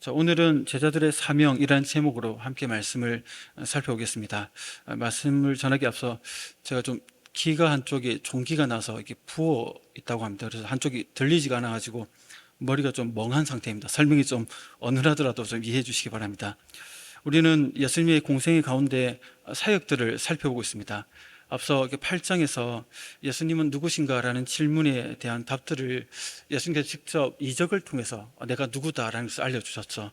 자, 오늘은 제자들의 사명이라는 제목으로 함께 말씀을 살펴보겠습니다. 말씀을 전하기 앞서 제가 좀 귀가 한쪽에 종기가 나서 이렇게 부어 있다고 합니다. 그래서 한쪽이 들리지가 않아가지고 머리가 좀 멍한 상태입니다. 설명이 좀 어눌하더라도 좀 이해해 주시기 바랍니다. 우리는 예수님의 공생의 가운데 사역들을 살펴보고 있습니다. 앞서 8장에서 예수님은 누구신가라는 질문에 대한 답들을 예수님께서 직접 이적을 통해서 내가 누구다라는 것을 알려주셨죠.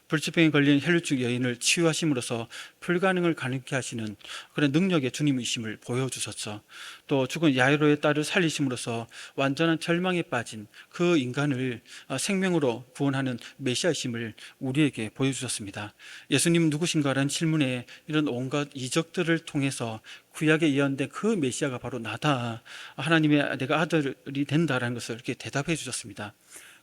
불치병에 걸린 혈류증 여인을 치유하심으로써 불가능을 가능케 하시는 그런 능력의 주님이심을 보여주셨죠. 또 죽은 야이로의 딸을 살리심으로써 완전한 절망에 빠진 그 인간을 생명으로 구원하는 메시아이심을 우리에게 보여주셨습니다. 예수님은 누구신가라는 질문에 이런 온갖 이적들을 통해서 구약에 예언된 그 메시아가 바로 나다, 하나님의 내가 아들이 된다라는 것을 이렇게 대답해 주셨습니다.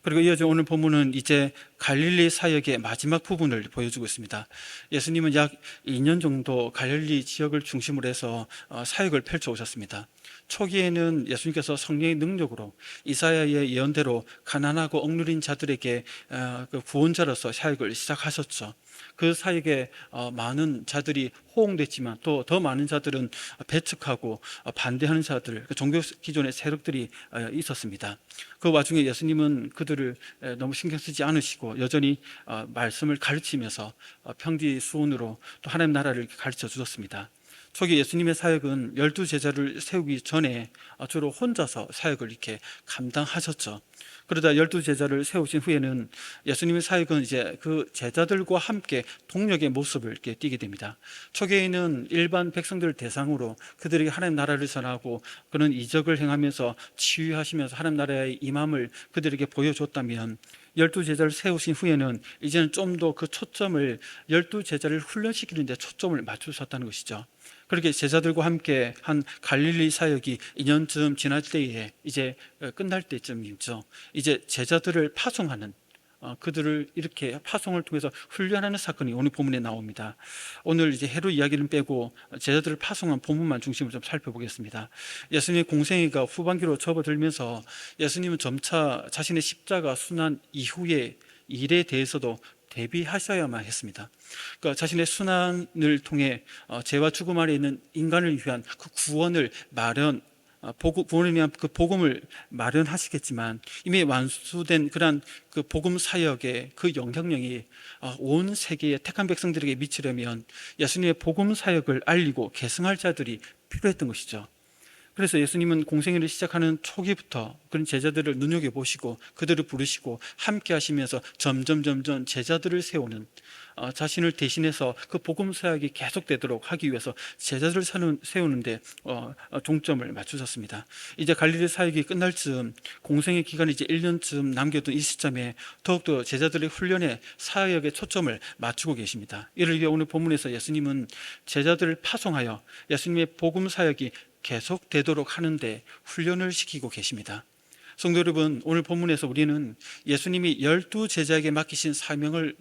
그리고 이어져 오늘 본문은 이제 갈릴리 사역의 마지막 부분을 보여주고 있습니다. 예수님은 약 2년 정도 갈릴리 지역을 중심으로 해서 사역을 펼쳐오셨습니다. 초기에는 예수님께서 성령의 능력으로 이사야의 예언대로 가난하고 억누린 자들에게 구원자로서 사역을 시작하셨죠. 그 사역에 많은 자들이 호응됐지만 또 더 많은 자들은 배척하고 반대하는 자들, 종교 기존의 세력들이 있었습니다. 그 와중에 예수님은 그들을 너무 신경 쓰지 않으시고 여전히 말씀을 가르치면서 평지수훈으로 또 하나님 나라를 가르쳐 주셨습니다. 초기 예수님의 사역은 12제자를 세우기 전에 주로 혼자서 사역을 이렇게 감당하셨죠. 그러다 12제자를 세우신 후에는 예수님의 사역은 이제 그 제자들과 함께 동력의 모습을 이렇게 띠게 됩니다. 초기에는 일반 백성들을 대상으로 그들에게 하나님 나라를 전하고 그런 이적을 행하면서 치유하시면서 하나님 나라의 임함을 그들에게 보여줬다면 12제자를 세우신 후에는 이제는 좀 더 그 초점을 12제자를 훈련시키는 데 초점을 맞추셨다는 것이죠. 그렇게 제자들과 함께 한 갈릴리 사역이 2년쯤 지날 때에 이제 끝날 때쯤이죠. 이제 제자들을 파송하는, 그들을 이렇게 파송을 통해서 훈련하는 사건이 오늘 본문에 나옵니다. 오늘 이제 해로 이야기는 빼고 제자들을 파송한 본문만 중심으로 좀 살펴보겠습니다. 예수님의 공생애가 후반기로 접어들면서 예수님은 점차 자신의 십자가 순환 이후의 일에 대해서도 대비하셔야만 했습니다. 그러니까 자신의 순환을 통해 죄와 죽음 아래 있는 인간을 위한 그 구원을 구원을 위한 그 복음을 마련하시겠지만 이미 완수된 그러한 그 복음 사역의 그 영향력이 온 세계의 택한 백성들에게 미치려면 예수님의 복음 사역을 알리고 계승할 자들이 필요했던 것이죠. 그래서 예수님은 공생애를 시작하는 초기부터 그런 제자들을 눈여겨보시고 그들을 부르시고 함께 하시면서 점점 제자들을 세우는, 자신을 대신해서 그 복음 사역이 계속되도록 하기 위해서 제자들을 세우는데 종점을 맞추셨습니다. 이제 갈릴리 사역이 끝날 즈음, 공생의 기간이 이제 1년쯤 남겨둔 이 시점에 더욱더 제자들의 훈련에 사역에 초점을 맞추고 계십니다. 이를 위해 오늘 본문에서 예수님은 제자들을 파송하여 예수님의 복음 사역이 계속되도록 하는데 훈련을 시키고 계십니다. 성도 여러분, 오늘 본문에서 우리는 예수님이 12제자에게 맡기신 사명을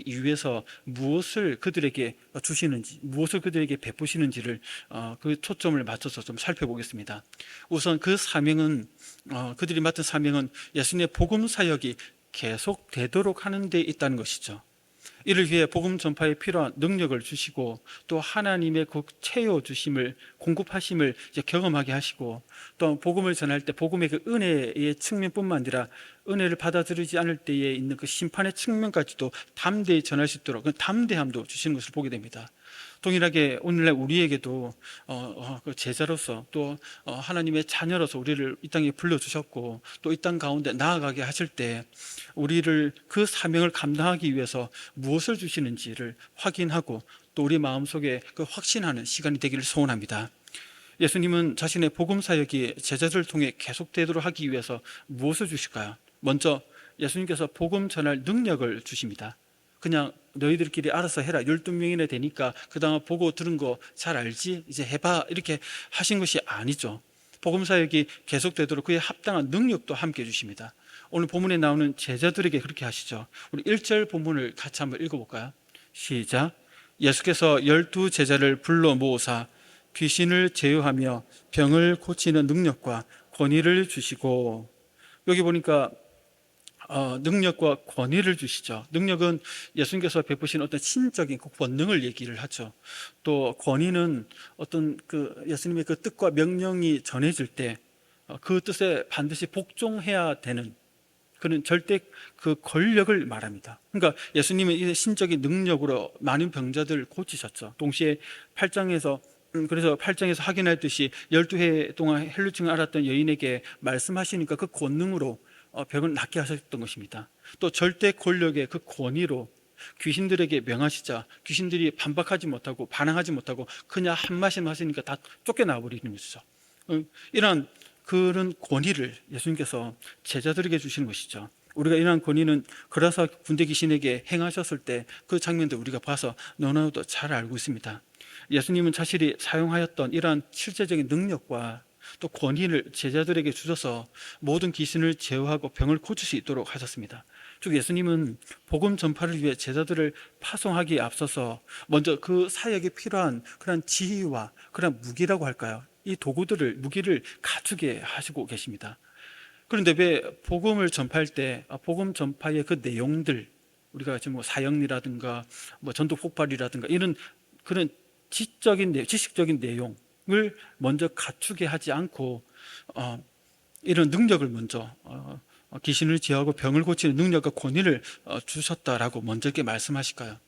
위해서 무엇을 그들에게 주시는지, 무엇을 그들에게 베푸시는지를 그 초점을 맞춰서 좀 살펴보겠습니다. 우선 그 사명은, 그들이 맡은 사명은 예수님의 복음 사역이 계속되도록 하는 데 있다는 것이죠. 이를 위해 복음 전파에 필요한 능력을 주시고 또 하나님의 그 채워주심을, 공급하심을 이제 경험하게 하시고 또 복음을 전할 때 복음의 그 은혜의 측면뿐만 아니라 은혜를 받아들이지 않을 때에 있는 그 심판의 측면까지도 담대히 전할 수 있도록 그 담대함도 주시는 것을 보게 됩니다. 동일하게 오늘날 우리에게도 그 제자로서 또 하나님의 자녀로서 우리를 이 땅에 불러주셨고 또 이 땅 가운데 나아가게 하실 때 우리를 그 사명을 감당하기 위해서 무엇을 주시는지를 확인하고 또 우리 마음속에 그 확신하는 시간이 되기를 소원합니다. 예수님은 자신의 복음 사역이 제자들을 통해 계속되도록 하기 위해서 무엇을 주실까요? 먼저 예수님께서 복음 전할 능력을 주십니다. 그냥 너희들끼리 알아서 해라, 12명이나 되니까 그 다음 보고 들은 거 잘 알지? 이제 해봐, 이렇게 하신 것이 아니죠. 복음 사역이 계속되도록 그에 합당한 능력도 함께 주십니다. 오늘 본문에 나오는 제자들에게 그렇게 하시죠. 우리 1절 본문을 같이 한번 읽어볼까요? 시작. 예수께서 12제자를 불러 모으사 귀신을 제어하며 병을 고치는 능력과 권위를 주시고, 여기 보니까 능력과 권위를 주시죠. 능력은 예수님께서 베푸신 어떤 신적인 그 권능을 얘기를 하죠. 또 권위는 어떤 예수님의 그 뜻과 명령이 전해질 때 그 뜻에 반드시 복종해야 되는 그런 절대 그 권력을 말합니다. 그러니까 예수님은 이 신적인 능력으로 많은 병자들을 고치셨죠. 동시에 8장에서 그래서 8장에서 확인했듯이 12해 동안 혈루증을 앓았던 여인에게 말씀하시니까 그 권능으로 병을 낫게 하셨던 것입니다. 또 절대 권력의 그 권위로 귀신들에게 명하시자 귀신들이 반박하지 못하고 반항하지 못하고 그냥 한 말씀 하시니까 다 쫓겨나 버리는 것이죠. 이러한 그런 권위를 예수님께서 제자들에게 주시는 것이죠. 우리가 이러한 권위는 그라사 군대 귀신에게 행하셨을 때 그 장면들 우리가 봐서 너무나도 잘 알고 있습니다. 예수님은 자신이 사용하였던 이러한 실제적인 능력과 또 권위를 제자들에게 주셔서 모든 귀신을 제어하고 병을 고칠 수 있도록 하셨습니다. 즉 예수님은 복음 전파를 위해 제자들을 파송하기에 앞서서 먼저 그 사역에 필요한 그런 지휘와 그런 무기라고 할까요? 이 도구들을 무기를 갖추게 하시고 계십니다. 그런데 왜 복음을 전파할 때 복음 전파의 그 내용들 우리가 지금 뭐 사형리라든가 뭐 전도 폭발이라든가 이런 그런 지식적인 내용을 먼저 갖추게 하지 않고 이런 능력을 먼저 귀신을 제어하고 병을 고치는 능력과 권위를 주셨다라고 먼저 이렇게 말씀하실까요?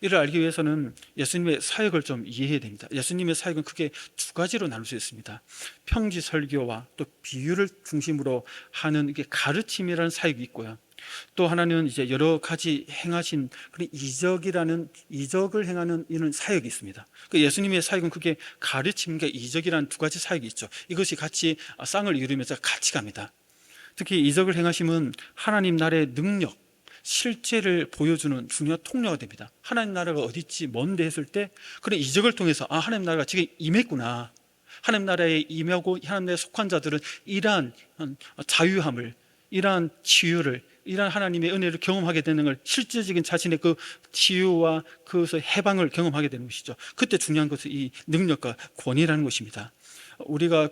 이를 알기 위해서는 예수님의 사역을 좀 이해해야 됩니다. 예수님의 사역은 크게 두 가지로 나눌 수 있습니다. 평지 설교와 또 비유를 중심으로 하는 이게 가르침이라는 사역이 있고요. 또 하나는 이제 여러 가지 행하신 그런 이적을 행하는 이런 사역이 있습니다. 그 예수님의 사역은 크게 가르침과 이적이라는 두 가지 사역이 있죠. 이것이 같이 쌍을 이루면서 같이 갑니다. 특히 이적을 행하심은 하나님 나라의 능력 실제를 보여주는 중요한 통로가 됩니다. 하나님 나라가 어디 있지 먼데 했을 때 그런 이적을 통해서 하나님 나라가 지금 임했구나. 하나님 나라에 임하고 하나님 나라에 속한 자들은 이러한 자유함을 이러한 치유를 이러한 하나님의 은혜를 경험하게 되는 걸 실제적인 자신의 그 치유와 그것의 해방을 경험하게 되는 것이죠. 그때 중요한 것은 이 능력과 권위라는 것입니다. 우리가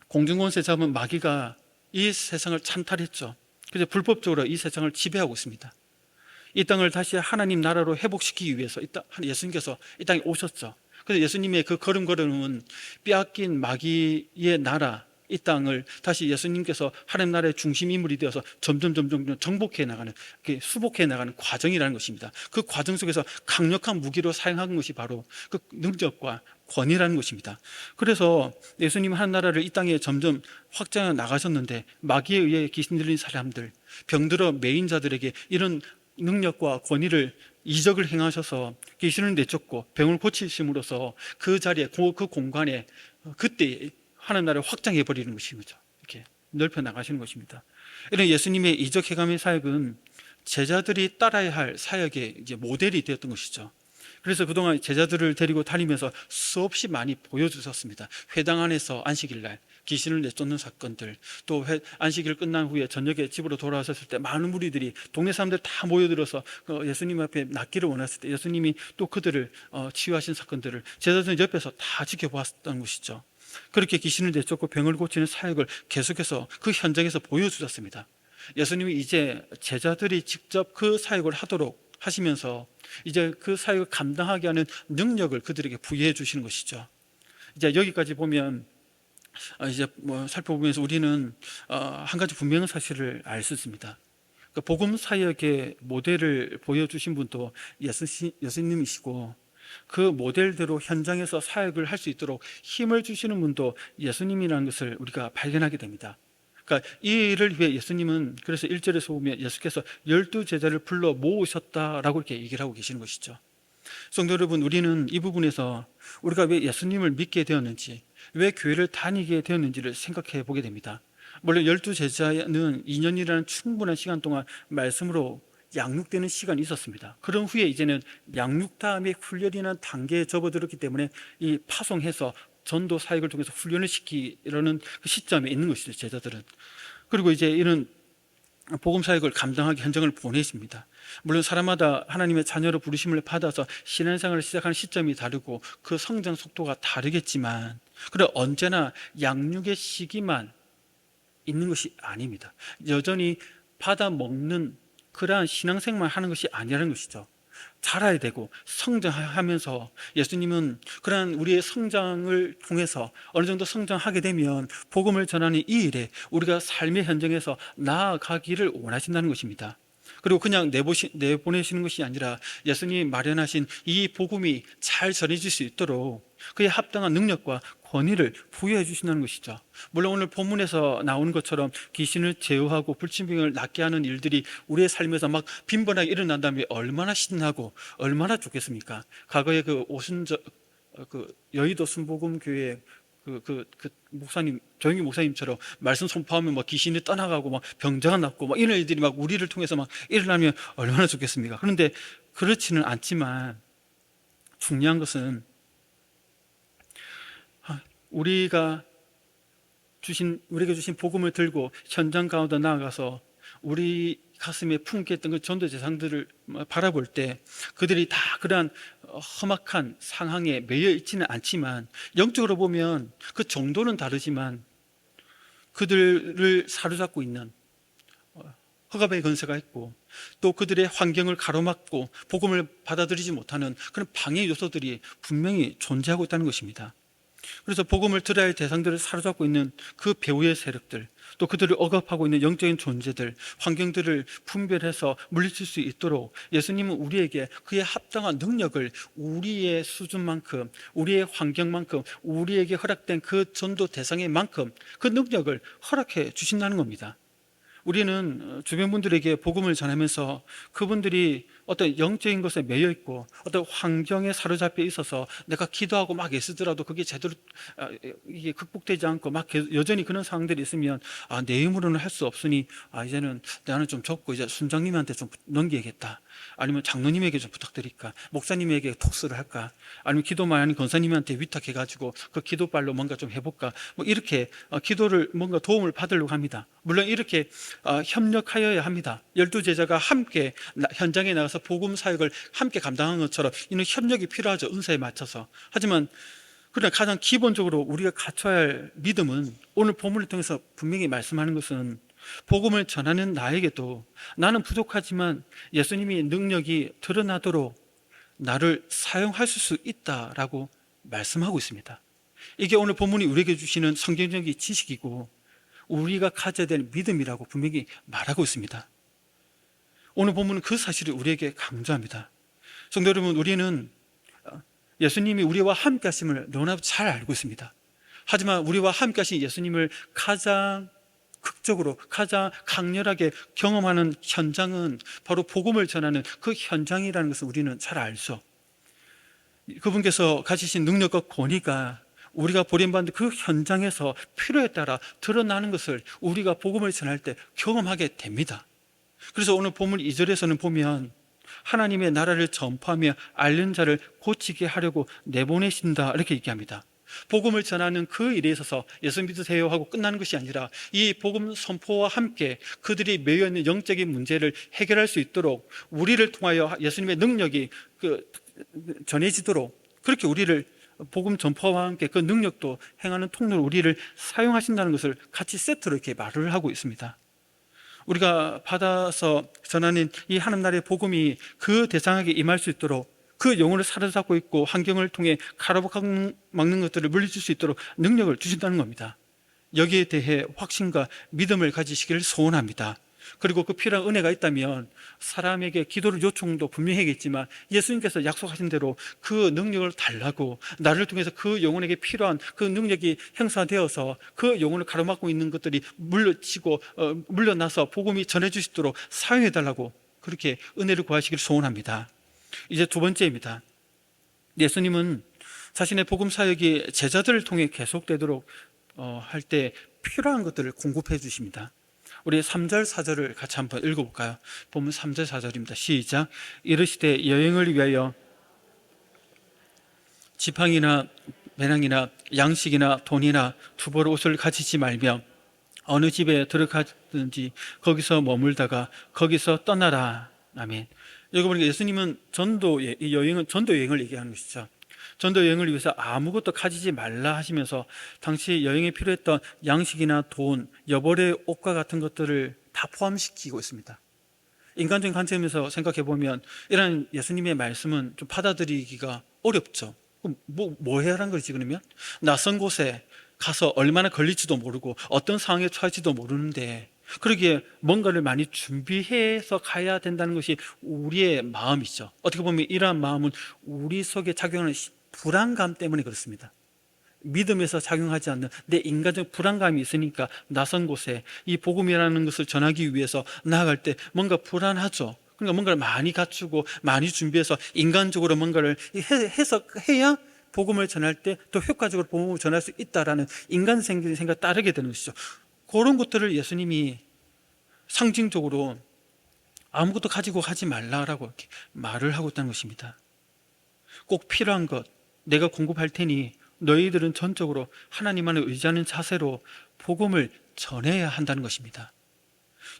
공중권세 잡은 마귀가 이 세상을 찬탈했죠. 그래서 불법적으로 이 세상을 지배하고 있습니다. 이 땅을 다시 하나님 나라로 회복시키기 위해서 예수님께서 이 땅에 오셨죠. 그래서 예수님의 그 걸음걸음은 빼앗긴 마귀의 나라 이 땅을 다시 예수님께서 하나님 나라의 중심 인물이 되어서 점점 정복해 나가는 수복해 나가는 과정이라는 것입니다. 그 과정 속에서 강력한 무기로 사용한 것이 바로 그 능력과 권위라는 것입니다. 그래서 예수님은 하나님 나라를 이 땅에 점점 확장해 나가셨는데 마귀에 의해 귀신 들린 사람들, 병들어 매인 자들에게 이런 능력과 권위를 이적을 행하셔서 귀신을 내쫓고 병을 고치심으로써 그 자리에 그 공간에 그때 하나님 나라를 확장해 버리는 것인 거죠. 이렇게 넓혀 나가시는 것입니다. 이런 예수님의 이적 해감의 사역은 제자들이 따라야 할 사역의 이제 모델이 되었던 것이죠. 그래서 그동안 제자들을 데리고 다니면서 수없이 많이 보여주셨습니다. 회당 안에서 안식일 날 귀신을 내쫓는 사건들, 또 안식일 끝난 후에 저녁에 집으로 돌아오셨을 때 많은 무리들이 동네 사람들 다 모여들어서 예수님 앞에 낫기를 원했을 때 예수님이 또 그들을 치유하신 사건들을 제자들은 옆에서 다 지켜보았던 것이죠. 그렇게 귀신을 내쫓고 병을 고치는 사역을 계속해서 그 현장에서 보여주셨습니다. 예수님이 이제 제자들이 직접 그 사역을 하도록 하시면서 이제 그 사역을 감당하게 하는 능력을 그들에게 부여해 주시는 것이죠. 이제 여기까지 보면 이제 살펴보면서 우리는 한 가지 분명한 사실을 알 수 있습니다. 복음 사역의 모델을 보여주신 분도 예수님이시고 그 모델대로 현장에서 사역을 할 수 있도록 힘을 주시는 분도 예수님이라는 것을 우리가 발견하게 됩니다. 그러니까 이 일을 위해 예수님은 그래서 1절에서 보면 예수께서 12제자를 불러 모으셨다라고 이렇게 얘기를 하고 계시는 것이죠. 성도 여러분, 우리는 이 부분에서 우리가 왜 예수님을 믿게 되었는지, 왜 교회를 다니게 되었는지를 생각해 보게 됩니다. 물론 12제자는 2년이라는 충분한 시간 동안 말씀으로 양육되는 시간이 있었습니다. 그런 후에 이제는 양육 다음에 훈련이라는 단계에 접어들었기 때문에 이 파송해서 전도 사역을 통해서 훈련을 시키려는 그 시점에 있는 것이죠, 제자들은. 그리고 이제 이런 복음 사역을 감당하기 현장을 보내십니다. 물론 사람마다 하나님의 자녀로 부르심을 받아서 신앙생활을 시작하는 시점이 다르고 그 성장 속도가 다르겠지만, 그래 언제나 양육의 시기만 있는 것이 아닙니다. 여전히 받아 먹는 그러한 신앙생활 하는 것이 아니라는 것이죠. 자라야 되고 성장하면서, 예수님은 그러한 우리의 성장을 통해서 어느 정도 성장하게 되면 복음을 전하는 이 일에 우리가 삶의 현장에서 나아가기를 원하신다는 것입니다. 그리고 그냥 내보내시는 것이 아니라 예수님이 마련하신 이 복음이 잘 전해질 수 있도록 그에 합당한 능력과 권위를 부여해 주신다는 것이죠. 물론 오늘 본문에서 나오는 것처럼 귀신을 제어하고 불치병을 낫게 하는 일들이 우리의 삶에서 막 빈번하게 일어난다면 얼마나 신나고 얼마나 좋겠습니까? 과거에 그 여의도 순복음교회 그 목사님, 조영기 목사님처럼 말씀 선포하면 막 귀신이 떠나가고 막 병자가 낫고 막 이런 일들이 막 우리를 통해서 막 일어나면 얼마나 좋겠습니까? 그런데 그렇지는 않지만 중요한 것은 우리에게 주신 복음을 들고 현장 가운데 나아가서 우리 가슴에 품게 했던 그 전도 대상들을 바라볼 때 그들이 다 그러한 험악한 상황에 매여 있지는 않지만, 영적으로 보면 그 정도는 다르지만 그들을 사로잡고 있는 허감의 건세가 있고, 또 그들의 환경을 가로막고 복음을 받아들이지 못하는 그런 방해 요소들이 분명히 존재하고 있다는 것입니다. 그래서 복음을 들어야 할 대상들을 사로잡고 있는 그 배후의 세력들, 또 그들을 억압하고 있는 영적인 존재들, 환경들을 분별해서 물리칠 수 있도록 예수님은 우리에게 그에 합당한 능력을 우리의 수준만큼, 우리의 환경만큼, 우리에게 허락된 그 전도 대상의 만큼 그 능력을 허락해 주신다는 겁니다. 우리는 주변 분들에게 복음을 전하면서 그분들이 어떤 영적인 것에 매여 있고 어떤 환경에 사로잡혀 있어서 내가 기도하고 막 애쓰더라도 그게 제대로 이게 극복되지 않고 막 여전히 그런 상황들이 있으면 내 힘으로는 할 수 없으니 이제는 나는 좀 접고 이제 순장님한테 좀 넘기겠다, 아니면 장로님에게 좀 부탁드릴까, 목사님에게 톡스를 할까, 아니면 기도만 하는 권사님한테 위탁해가지고 그 기도발로 뭔가 좀 해볼까, 뭐 이렇게 기도를 뭔가 도움을 받으려고 합니다. 물론 이렇게 협력하여야 합니다. 12제자가 함께 현장에 나가서 복음 사역을 함께 감당한 것처럼 이는 협력이 필요하죠, 은사에 맞춰서. 하지만 그러나 가장 기본적으로 우리가 갖춰야 할 믿음은, 오늘 본문을 통해서 분명히 말씀하는 것은 복음을 전하는 나에게도 나는 부족하지만 예수님이 능력이 드러나도록 나를 사용하실 수 있다라고 말씀하고 있습니다. 이게 오늘 본문이 우리에게 주시는 성경적인 지식이고 우리가 가져야 될 믿음이라고 분명히 말하고 있습니다. 오늘 본문은 그 사실을 우리에게 강조합니다. 성도 여러분, 우리는 예수님이 우리와 함께 하심을 너무나도 잘 알고 있습니다. 하지만 우리와 함께 하신 예수님을 가장 극적으로, 가장 강렬하게 경험하는 현장은 바로 복음을 전하는 그 현장이라는 것을 우리는 잘 알죠. 그분께서 가지신 능력과 권위가 우리가 버림받는 그 현장에서 필요에 따라 드러나는 것을 우리가 복음을 전할 때 경험하게 됩니다. 그래서 오늘 본문 2절에서는 보면 하나님의 나라를 전파하며 앓는 자를 고치게 하려고 내보내신다, 이렇게 얘기합니다. 복음을 전하는 그 일에 있어서 예수 믿으세요 하고 끝나는 것이 아니라 이 복음 선포와 함께 그들이 매여 있는 영적인 문제를 해결할 수 있도록 우리를 통하여 예수님의 능력이 전해지도록, 그렇게 우리를 복음 전파와 함께 그 능력도 행하는 통로로 우리를 사용하신다는 것을 같이 세트로 이렇게 말을 하고 있습니다. 우리가 받아서 전하는 이 하나님 나라의 복음이 그 대상에게 임할 수 있도록, 그 영혼을 사로잡고 있고 환경을 통해 가로막는 것들을 물리칠 수 있도록 능력을 주신다는 겁니다. 여기에 대해 확신과 믿음을 가지시기를 소원합니다. 그리고 그 필요한 은혜가 있다면 사람에게 기도를 요청도 분명히 하겠지만 예수님께서 약속하신 대로 그 능력을 달라고, 나를 통해서 그 영혼에게 필요한 그 능력이 행사되어서 그 영혼을 가로막고 있는 것들이 물러나서 복음이 전해질 수 있도록 사용해달라고, 그렇게 은혜를 구하시기를 소원합니다. 이제 두 번째입니다. 예수님은 자신의 복음 사역이 제자들을 통해 계속되도록 할 때 필요한 것들을 공급해 주십니다. 우리 3절 4절을 같이 한번 읽어볼까요? 본문 3절 4절입니다. 시작. 이르시되 여행을 위하여 지팡이나 배낭이나 양식이나 돈이나 두벌 옷을 가지지 말며 어느 집에 들어가든지 거기서 머물다가 거기서 떠나라. 아멘. 여기 보니까 예수님은 이 여행은 전도 여행을 얘기하는 것이죠. 전도 여행을 위해서 아무것도 가지지 말라 하시면서 당시 여행에 필요했던 양식이나 돈, 여벌의 옷과 같은 것들을 다 포함시키고 있습니다. 인간적인 관점에서 생각해 보면 이런 예수님의 말씀은 좀 받아들이기가 어렵죠. 그럼 뭐 해야 하는 거지 그러면? 낯선 곳에 가서 얼마나 걸릴지도 모르고 어떤 상황에 처할지도 모르는데, 그러기에 뭔가를 많이 준비해서 가야 된다는 것이 우리의 마음이죠. 어떻게 보면 이러한 마음은 우리 속에 작용하는 불안감 때문에 그렇습니다. 믿음에서 작용하지 않는 내 인간적 불안감이 있으니까 낯선 곳에 이 복음이라는 것을 전하기 위해서 나아갈 때 뭔가 불안하죠. 그러니까 뭔가를 많이 갖추고 많이 준비해서 인간적으로 뭔가를 해석해야 복음을 전할 때 더 효과적으로 복음을 전할 수 있다라는 인간적인 생각이 따르게 되는 것이죠. 그런 것들을 예수님이 상징적으로 아무것도 가지고 가지 말라라고 이렇게 말을 하고 있다는 것입니다. 꼭 필요한 것 내가 공급할 테니 너희들은 전적으로 하나님만을 의지하는 자세로 복음을 전해야 한다는 것입니다.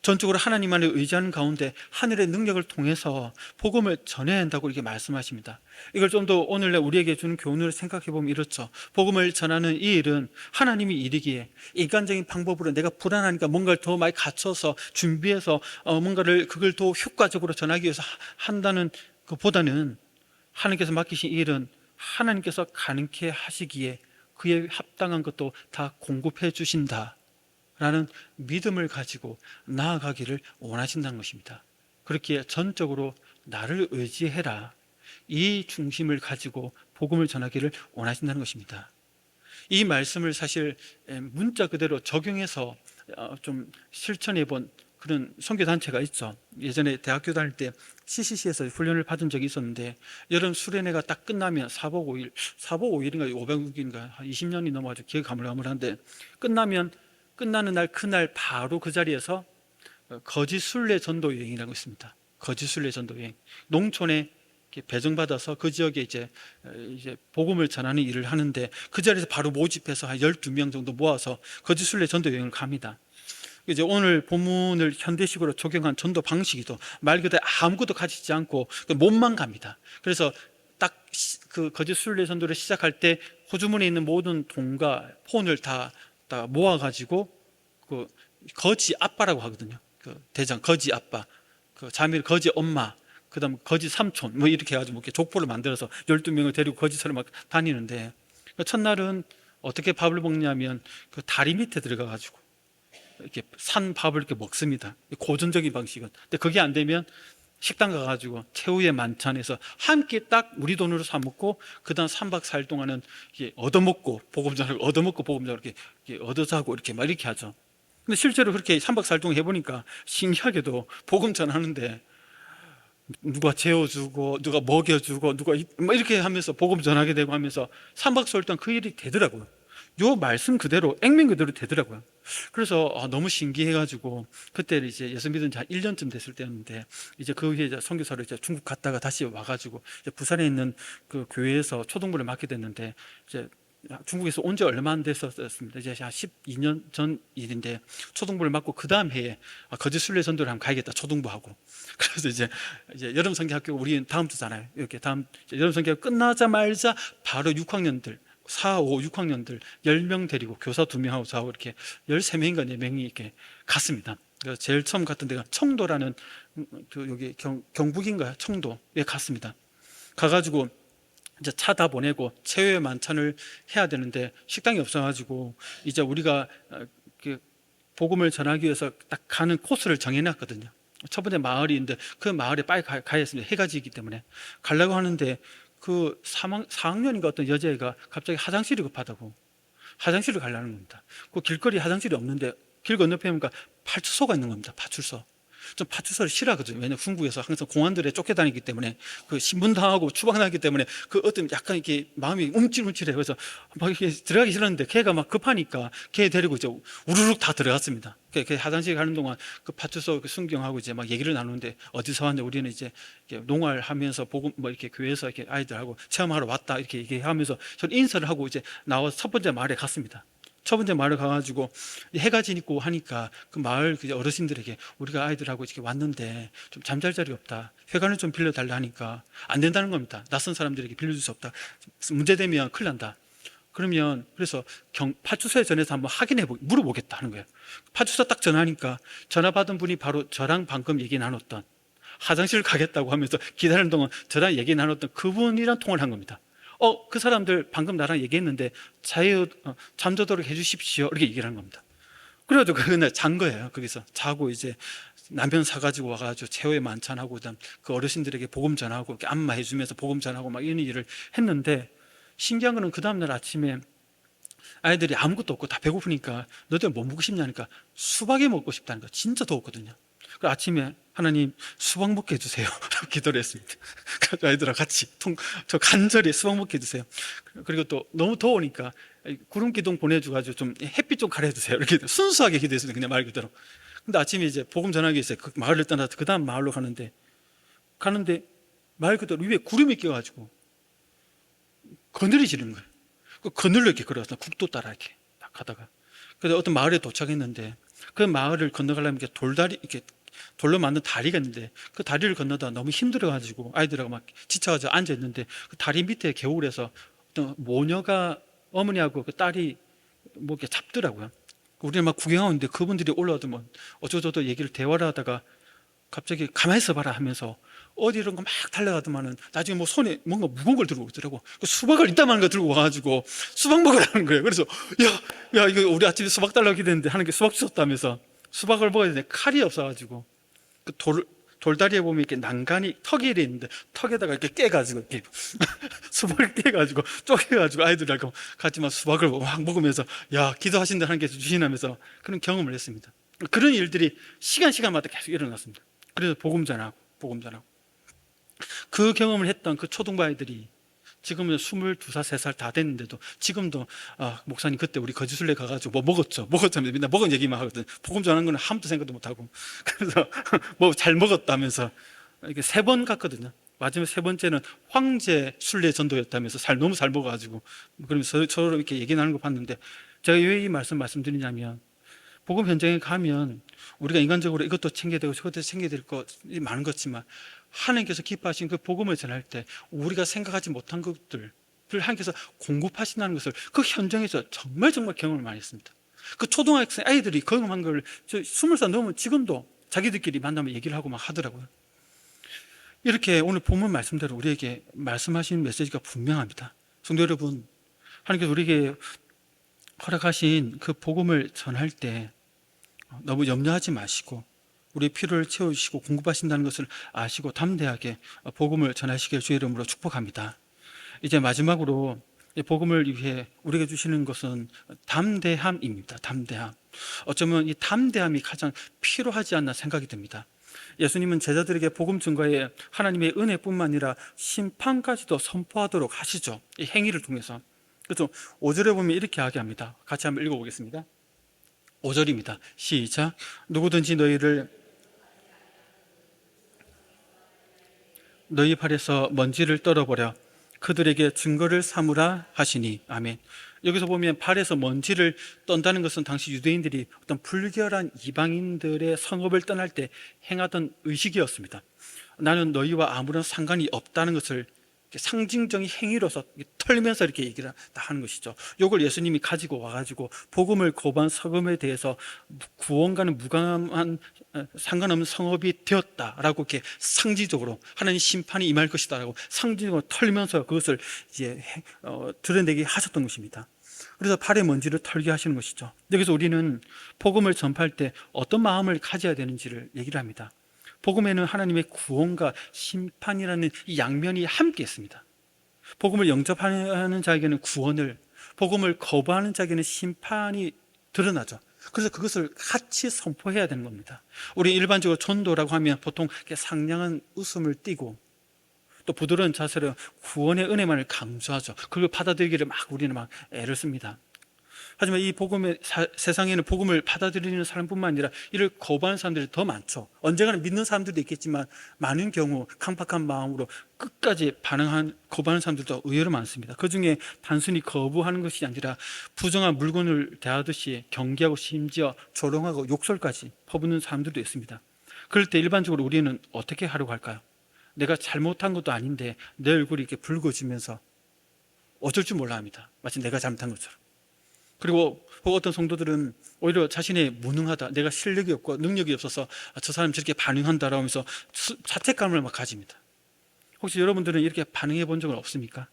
전적으로 하나님만을 의지하는 가운데 하늘의 능력을 통해서 복음을 전해야 한다고 이렇게 말씀하십니다. 이걸 좀 더 오늘날 우리에게 주는 교훈을 생각해 보면 이렇죠. 복음을 전하는 이 일은 하나님이 일이기에 인간적인 방법으로 내가 불안하니까 뭔가를 더 많이 갖춰서 준비해서 뭔가를 그걸 더 효과적으로 전하기 위해서 한다는 것보다는 하나님께서 맡기신 이 일은 하나님께서 가능케 하시기에 그에 합당한 것도 다 공급해 주신다 라는 믿음을 가지고 나아가기를 원하신다는 것입니다. 그렇기에 전적으로 나를 의지해라, 이 중심을 가지고 복음을 전하기를 원하신다는 것입니다. 이 말씀을 사실 문자 그대로 적용해서 좀 실천해 본 그런 선교단체가 있죠. 예전에 대학교 다닐 때 CCC에서 훈련을 받은 적이 있었는데, 여름 수련회가 딱 끝나면 4박 5일인가 500일인가 20년이 넘어가지고 기억이 가물가물한데, 끝나는 날 그날 바로 그 자리에서 거지 순례 전도 여행이라고 있습니다. 거지 순례 전도 여행. 농촌에 배정받아서 그 지역에 이제 복음을 전하는 일을 하는데, 그 자리에서 바로 모집해서 한 12명 정도 모아서 거지 순례 전도 여행을 갑니다. 이제 오늘 본문을 현대식으로 적용한 전도 방식이도 말 그대로 아무것도 가지지 않고 몸만 갑니다. 그래서 딱 그 거짓 순례 전도를 시작할 때 호주머니에 있는 모든 돈과 폰을 다 모아가지고 그 거지 아빠라고 하거든요. 그 대장 거지 아빠, 그 자매를 거지 엄마, 그다음 거지 삼촌 뭐 이렇게 해가지고 이렇게 족보를 만들어서 12명을 데리고 거지처럼 막 다니는데, 첫날은 어떻게 밥을 먹냐면 그 다리 밑에 들어가가지고 이렇게 산 밥을 이렇게 먹습니다. 고전적인 방식은. 근데 그게 안 되면 식당 가가지고 최후의 만찬에서 함께 딱 우리 돈으로 사 먹고, 그 다음 3박 4일 동안은 얻어먹고 복음 전하고 얻어먹고 복음 전하고 이렇게 얻어자고 이렇게 막 이렇게 하죠. 근데 실제로 그렇게 3박 4일 동안 해보니까 신기하게도 복음 전하는데 누가 재워주고 누가 먹여주고 누가 막 이렇게 하면서 복음 전하게 되고 하면서 3박 4일 동안 그 일이 되더라고요. 요 말씀 그대로 액면 그대로 되더라고요. 그래서 너무 신기해가지고, 그때 이제 예수 믿은 지 한 1년쯤 됐을 때였는데, 이제 그 후에 이제 선교사로 이제 중국 갔다가 다시 와가지고 이제 부산에 있는 그 교회에서 초등부를 맡게 됐는데, 이제 중국에서 온 지 얼마 안 됐었습니다. 이제 한 12년 전 일인데, 초등부를 맡고 그 다음 해에 거짓 순례 전도를 한번 가야겠다, 초등부하고. 그래서 이제 여름 성경학교, 우리는 다음 주잖아요. 이렇게 다음 여름 성경학교 끝나자마자 바로 6학년들 4, 5, 6학년들 10명 데리고 교사 2명하고 저하고 이렇게 13명인가 4명이 이렇게 갔습니다. 그래서 제일 처음 갔던 데가 청도라는 여기 경북인가요? 청도에 갔습니다. 가가지고 이제 차 다 보내고 최후의 만찬을 해야 되는데 식당이 없어가지고 이제 우리가 복음을 전하기 위해서 딱 가는 코스를 정해놨거든요. 첫 번째 마을이 있는데 그 마을에 빨리 가야 했습니다. 해가 지기 때문에 가려고 하는데, 그 4학년인가 어떤 여자애가 갑자기 화장실이 급하다고 화장실을 가려는 겁니다. 그 길거리 화장실이 없는데 길 건너편에 파출소가 있는 겁니다. 파출소. 좀 파출소를 싫어하거든요. 왜냐면 중국에서 항상 공안들에 쫓겨다니기 때문에, 그 신분당하고 추방당하기 때문에 그 어떤 약간 이렇게 마음이 움찔움찔해요. 그래서 막 이렇게 들어가기 싫었는데 걔가 막 급하니까 걔 데리고 이제 우르륵 다 들어갔습니다. 걔 화장실 가는 동안 그 파출소 그 순경하고 이제 막 얘기를 나누는데, 어디서 왔는데 우리는 이제 농활하면서 복음 뭐 이렇게 교회에서 이렇게 아이들하고 체험하러 왔다 이렇게 얘기하면서 저는 인사를 하고 이제 나와서 첫 번째 마을에 갔습니다. 첫 번째 마을 가가지고 해가 지니고 하니까 그 마을 어르신들에게 우리가 아이들하고 이렇게 왔는데 좀 잠잘 자리 없다, 회관을 좀 빌려달라 하니까 안 된다는 겁니다. 낯선 사람들에게 빌려줄 수 없다, 문제되면 큰일 난다. 그러면 그래서 파출소에 전해서 한번 물어보겠다 하는 거예요. 파출소 딱 전화하니까 전화 받은 분이 바로 저랑 방금 얘기 나눴던, 화장실 가겠다고 하면서 기다리는 동안 저랑 얘기 나눴던 그분이랑 통화를 한 겁니다. 그 사람들 방금 나랑 얘기했는데 잠자도록 해주십시오, 이렇게 얘기를 한 겁니다. 그래가지고 그날 잔 거예요. 거기서 자고 이제 남편 사가지고 와가지고 최후의 만찬하고 그다음 그 어르신들에게 복음 전하고 이렇게 안마해주면서 복음 전하고 막 이런 일을 했는데, 신기한 거는 그 다음날 아침에 아이들이 아무것도 없고 다 배고프니까 너희들 뭐 먹고 싶냐니까 수박이 먹고 싶다는 거. 진짜 더웠거든요. 그 아침에 하나님 수박 먹게 해주세요 기도를 했습니다. 아이들하고 같이 저 간절히 수박 먹게 해주세요. 그리고 또 너무 더우니까 구름 기둥 보내줘가지고 좀 햇빛 좀 가려주세요, 이렇게 순수하게 기도했습니다. 그냥 말 그대로. 근데 아침에 이제 복음 전하기 위해서 그 마을을 떠나서 그 다음 마을로 가는데 말 그대로 위에 구름이 껴가지고 그늘이 지는 거예요. 그 그늘로 이렇게 걸어서 국도 따라 이렇게 딱 가다가, 그래서 어떤 마을에 도착했는데 그 마을을 건너가려면 이렇게 이렇게 돌로 만든 다리가 있는데 그 다리를 건너다 너무 힘들어가지고 아이들하고 막 지쳐가지고 앉아있는데 그 다리 밑에 개울에서 어떤 모녀가 어머니하고 그 딸이 뭐 이렇게 잡더라고요. 우리는 막 구경하고 있는데 그분들이 올라오더만 어쩌저쩌 얘기를 대화를 하다가 갑자기 가만히 있어봐라 하면서 어디론가 막 달려가더만은 나중에 뭐 손에 뭔가 무거운 걸 들고 오더라고. 그 수박을 이따만한 거 들고 와가지고 수박 먹으라는 거예요. 그래서 야 이거 우리 아침에 수박 달라고 기대했는데 하나님께 수박 주셨다면서 수박을 먹어야 되는데 칼이 없어가지고 그 돌다리에 보면 이렇게 난간이 턱이 있는데 턱에다가 이렇게 깨가지고 이렇게 수박을 깨가지고 쪼개가지고 아이들하고 같이 막 수박을 막 먹으면서 야 기도하신다 하나님께서 주시나면서 그런 경험을 했습니다. 그런 일들이 시간마다 계속 일어났습니다. 그래서 복음 전하고 그 경험을 했던 그 초등부 아이들이 지금은 22살, 3살 다 됐는데도 지금도 목사님 그때 우리 거지술래 가가지고 뭐 먹었자면서 맨날 먹은 얘기만 하거든. 복음 전하는 거는 아무도 생각도 못하고 그래서 뭐 잘 먹었다면서 이렇게 3번 갔거든요. 마지막 3번째는 황제 순례 전도였다면서 너무 잘 먹어가지고 그러면서 서로 이렇게 얘기 나누는 거 봤는데, 제가 왜 이 말씀드리냐면 복음 현장에 가면 우리가 인간적으로 이것도 챙겨야 되고 저것도 챙겨야 될 것이 많은 거지만 하나님께서 기뻐하신 그 복음을 전할 때 우리가 생각하지 못한 것들을 하나님께서 공급하신다는 것을 그 현장에서 정말 경험을 많이 했습니다. 그 초등학생 아이들이 경험한 걸 20살 넘으면 지금도 자기들끼리 만나면 얘기를 하고 막 하더라고요. 이렇게 오늘 본문 말씀대로 우리에게 말씀하신 메시지가 분명합니다. 성도 여러분, 하나님께서 우리에게 허락하신 그 복음을 전할 때 너무 염려하지 마시고 우리의 필요를 채워주시고 공급하신다는 것을 아시고 담대하게 복음을 전하시길 주의 이름으로 축복합니다. 이제 마지막으로 복음을 위해 우리에게 주시는 것은 담대함입니다. 담대함. 어쩌면 이 담대함이 가장 필요하지 않나 생각이 듭니다. 예수님은 제자들에게 복음 증거에 하나님의 은혜뿐만 아니라 심판까지도 선포하도록 하시죠. 이 행위를 통해서. 그래서 5절에 보면 이렇게 이야기합니다. 같이 한번 읽어보겠습니다. 5절입니다. 시작. 누구든지 너희 팔에서 먼지를 떨어버려 그들에게 증거를 삼으라 하시니. 아멘. 여기서 보면 발에서 먼지를 떤다는 것은 당시 유대인들이 어떤 불결한 이방인들의 성읍을 떠날 때 행하던 의식이었습니다. 나는 너희와 아무런 상관이 없다는 것을 상징적인 행위로서 털면서 이렇게 얘기를 하는 것이죠. 이걸 예수님이 가지고 와가지고 복음을 거부한 성읍에 대해서 구원과는 무관한 상관없는 성읍이 되었다라고 이렇게 상징적으로 하나님 심판이 임할 것이다라고 상징적으로 털면서 그것을 이제 드러내게 하셨던 것입니다. 그래서 발에 먼지를 털게 하시는 것이죠. 여기서 우리는 복음을 전파할 때 어떤 마음을 가져야 되는지를 얘기를 합니다. 복음에는 하나님의 구원과 심판이라는 이 양면이 함께 있습니다. 복음을 영접하는 자에게는 구원을, 복음을 거부하는 자에게는 심판이 드러나죠. 그래서 그것을 같이 선포해야 되는 겁니다. 우리 일반적으로 전도라고 하면 보통 상냥한 웃음을 띠고 또 부드러운 자세로 구원의 은혜만을 강조하죠. 그걸 받아들이기를 우리는 애를 씁니다. 하지만 이 세상에는 복음을 받아들이는 사람뿐만 아니라 이를 거부하는 사람들이 더 많죠. 언젠가는 믿는 사람들도 있겠지만 많은 경우 강팍한 마음으로 끝까지 거부하는 사람들도 의외로 많습니다. 그 중에 단순히 거부하는 것이 아니라 부정한 물건을 대하듯이 경계하고 심지어 조롱하고 욕설까지 퍼붓는 사람들도 있습니다. 그럴 때 일반적으로 우리는 어떻게 하려고 할까요? 내가 잘못한 것도 아닌데 내 얼굴이 이렇게 붉어지면서 어쩔 줄 몰라 합니다. 마치 내가 잘못한 것처럼. 그리고 어떤 성도들은 오히려 자신의 무능하다, 내가 실력이 없고 능력이 없어서 저 사람이 저렇게 반응한다라고 하면서 자책감을 막 가집니다. 혹시 여러분들은 이렇게 반응해 본 적은 없습니까?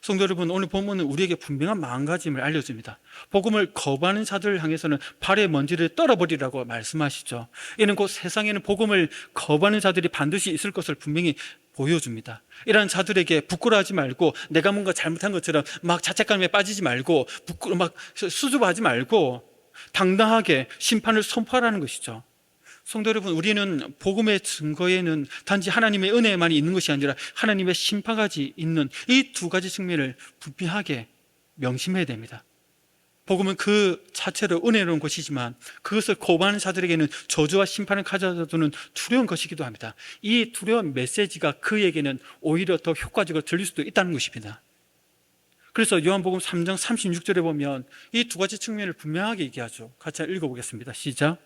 성도 여러분, 오늘 본문은 우리에게 분명한 마음가짐을 알려줍니다. 복음을 거부하는 자들을 향해서는 발의 먼지를 떨어버리라고 말씀하시죠. 이는 곧 세상에는 복음을 거부하는 자들이 반드시 있을 것을 분명히 보여줍니다. 이런 자들에게 부끄러워하지 말고, 내가 뭔가 잘못한 것처럼 막 자책감에 빠지지 말고, 막 수줍어하지 말고 당당하게 심판을 선포하라는 것이죠. 성도 여러분, 우리는 복음의 증거에는 단지 하나님의 은혜만이 있는 것이 아니라 하나님의 심판까지 있는 이 두 가지 측면을 분명하게 명심해야 됩니다. 복음은 그 자체로 은혜로운 것이지만 그것을 거부하는 자들에게는 저주와 심판을 가져다주는 두려운 것이기도 합니다. 이 두려운 메시지가 그에게는 오히려 더 효과적으로 들릴 수도 있다는 것입니다. 그래서 요한복음 3장 36절에 보면 이 두 가지 측면을 분명하게 얘기하죠. 같이 읽어보겠습니다. 시작.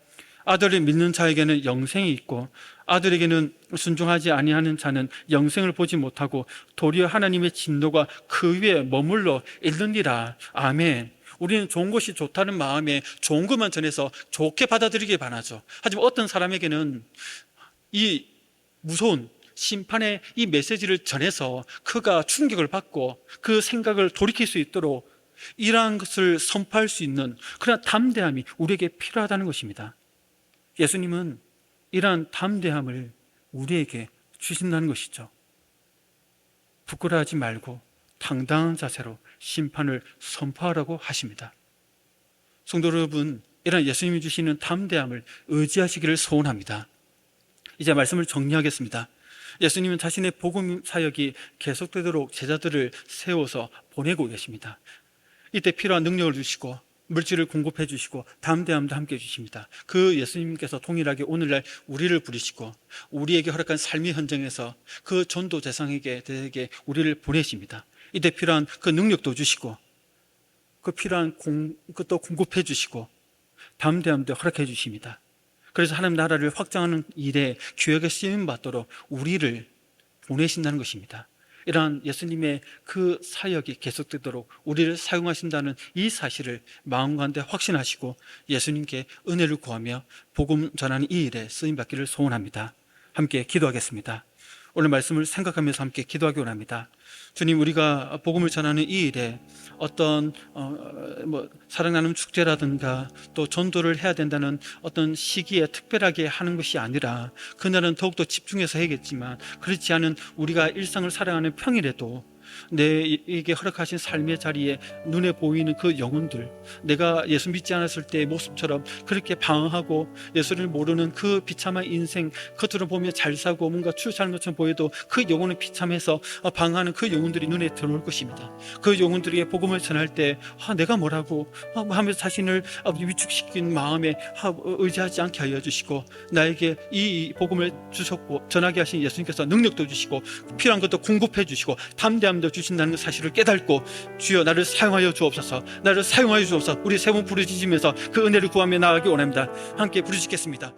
아들을 믿는 자에게는 영생이 있고 아들에게는 순종하지 아니하는 자는 영생을 보지 못하고 도리어 하나님의 진노가 그 위에 머물러 있느니라. 아멘. 우리는 좋은 것이 좋다는 마음에 좋은 것만 전해서 좋게 받아들이길 바라죠. 하지만 어떤 사람에게는 이 무서운 심판의 이 메시지를 전해서 그가 충격을 받고 그 생각을 돌이킬 수 있도록 이러한 것을 선포할 수 있는 그런 담대함이 우리에게 필요하다는 것입니다. 예수님은 이러한 담대함을 우리에게 주신다는 것이죠. 부끄러워하지 말고 당당한 자세로 심판을 선포하라고 하십니다. 성도 여러분, 이러한 예수님이 주시는 담대함을 의지하시기를 소원합니다. 이제 말씀을 정리하겠습니다. 예수님은 자신의 복음 사역이 계속되도록 제자들을 세워서 보내고 계십니다. 이때 필요한 능력을 주시고 물질을 공급해 주시고 담대함도 함께 주십니다. 그 예수님께서 동일하게 오늘날 우리를 부르시고 우리에게 허락한 삶의 현장에서 그 전도 대상에게 우리를 보내십니다. 이때 필요한 그 능력도 주시고 그 필요한 것도 공급해 주시고 담대함도 허락해 주십니다. 그래서 하나님 나라를 확장하는 일에 귀하게 쓰임 받도록 우리를 보내신다는 것입니다. 이러한 예수님의 그 사역이 계속되도록 우리를 사용하신다는 이 사실을 마음 가운데 확신하시고 예수님께 은혜를 구하며 복음 전하는 이 일에 쓰임받기를 소원합니다. 함께 기도하겠습니다. 오늘 말씀을 생각하면서 함께 기도하기 원합니다. 주님, 우리가 복음을 전하는 이 일에 어떤 사랑 나눔 축제라든가 또 전도를 해야 된다는 어떤 시기에 특별하게 하는 것이 아니라 그날은 더욱더 집중해서 해야겠지만 그렇지 않은 우리가 일상을 살아가는 평일에도 내게 허락하신 삶의 자리에 눈에 보이는 그 영혼들, 내가 예수 믿지 않았을 때의 모습처럼 그렇게 방황하고 예수를 모르는 그 비참한 인생, 겉으로 보면 잘 사고 뭔가 출세하는 것처럼 보여도 그 영혼은 비참해서 방황하는 그 영혼들이 눈에 들어올 것입니다. 그 영혼들에게 복음을 전할 때 내가 뭐라고 하면서 자신을 위축시킨 마음에 의지하지 않게 하여 주시고 나에게 이 복음을 주셨고 전하게 하신 예수님께서 능력도 주시고 필요한 것도 공급해 주시고 담대함도 주신다는 사실을 깨닫고 주여 나를 사용하여 주옵소서, 나를 사용하여 주옵소서. 우리 세 번 부르짖으면서 그 은혜를 구하며 나아가기 원합니다. 함께 부르짖겠습니다.